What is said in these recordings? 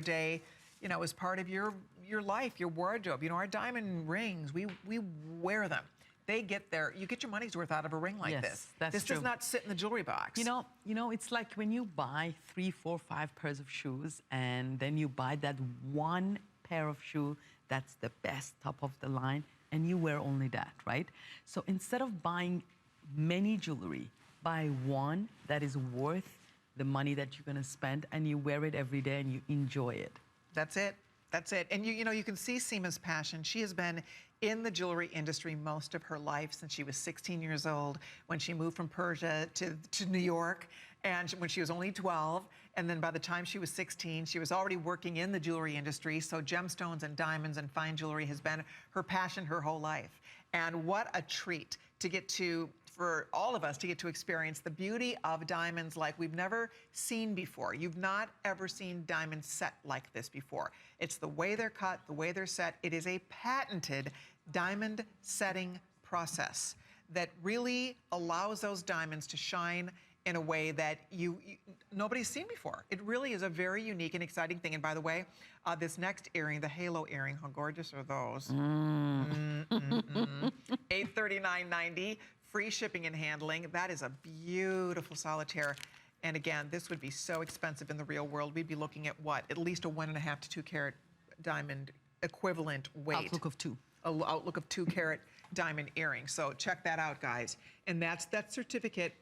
day, you know, as part of your life, your wardrobe. You know, our diamond rings, we wear them. They get there. You get your money's worth out of a ring like this. This does not sit in the jewelry box. You know, it's like when you buy 3, 4, 5 pairs of shoes, and then you buy that one pair of shoe that's the best, top of the line, and you wear only that, right? So instead of buying many jewelry, buy one that is worth the money that you're gonna spend, and you wear it every day and you enjoy it. That's it. That's it. And you know, you can see Seema's passion. She has been in the jewelry industry most of her life since she was 16 years old, when she moved from Persia to New York, and when she was only 12. And then by the time she was 16, she was already working in the jewelry industry. So gemstones and diamonds and fine jewelry has been her passion her whole life. And what a treat to get to, for all of us, to get to experience the beauty of diamonds like we've never seen before. You've not ever seen diamonds set like this before. It's the way they're cut, the way they're set. It is a patented diamond setting process that really allows those diamonds to shine in a way that nobody's seen before. It really is a very unique and exciting thing. And by the way, this next earring, the halo earring, how gorgeous are those? $839.90, free shipping and handling. That is a beautiful solitaire. And again, this would be so expensive in the real world. We'd be looking at what? At least a 1.5 to 2 carat diamond equivalent weight. Outlook of 2. Outlook of 2 carat diamond earring. So check that out, guys. And that's that certificate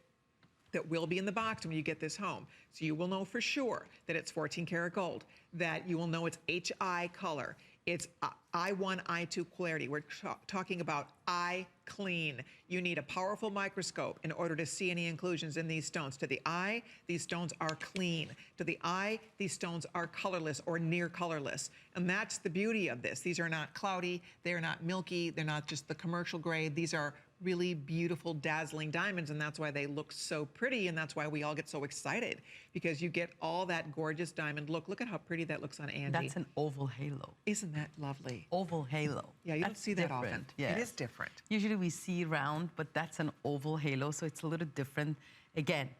that will be in the box when you get this home. So you will know for sure that it's 14 karat gold, that you will know it's HI color, it's I1, I2 clarity. We're talking about eye clean. You need a powerful microscope in order to see any inclusions in these stones. To the eye, these stones are clean. To the eye, these stones are colorless or near colorless. And that's the beauty of this. These are not cloudy, they're not milky, they're not just the commercial grade. These are really beautiful, dazzling diamonds, and that's why they look so pretty, and that's why we all get so excited, because you get all that gorgeous diamond look. Look at how pretty that looks on Andy. That's an oval halo. Isn't that lovely? Oval halo. Yeah, you don't see that often. Yes. It is different. Usually we see round, but that's an oval halo, so it's a little different. Again,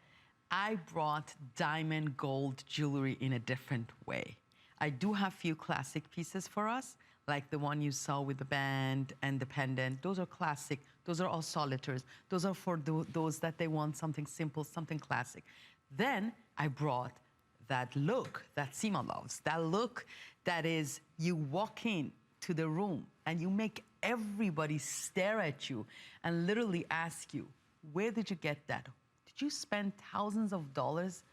I brought diamond gold jewelry in a different way. I do have few classic pieces for us, like the one you saw with the band and the pendant. Those are classic. Those are all solitaires. Those are for those that they want something simple, something classic. Then I brought that look that Seema loves, that look that is, you walk in to the room and you make everybody stare at you and literally ask you, where did you get that? Did you spend thousands of dollars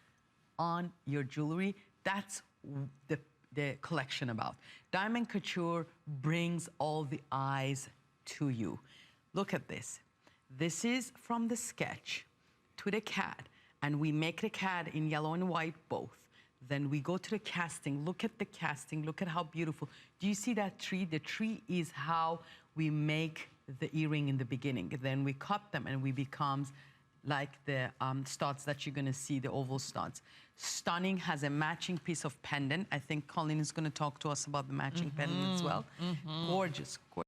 on your jewelry? That's the collection about. Diamond Couture brings all the eyes to you. Look at this. This is from the sketch to the CAD, and we make the CAD in yellow and white both. Then we go to the casting. Look at the casting. Look at how beautiful. Do you see that tree? The tree is how we make the earring in the beginning. Then we cut them and we becomes like the studs that you're gonna see, the oval studs. Stunning, has a matching piece of pendant. I think Colleen is gonna talk to us about the matching pendant as well. Gorgeous, gorgeous.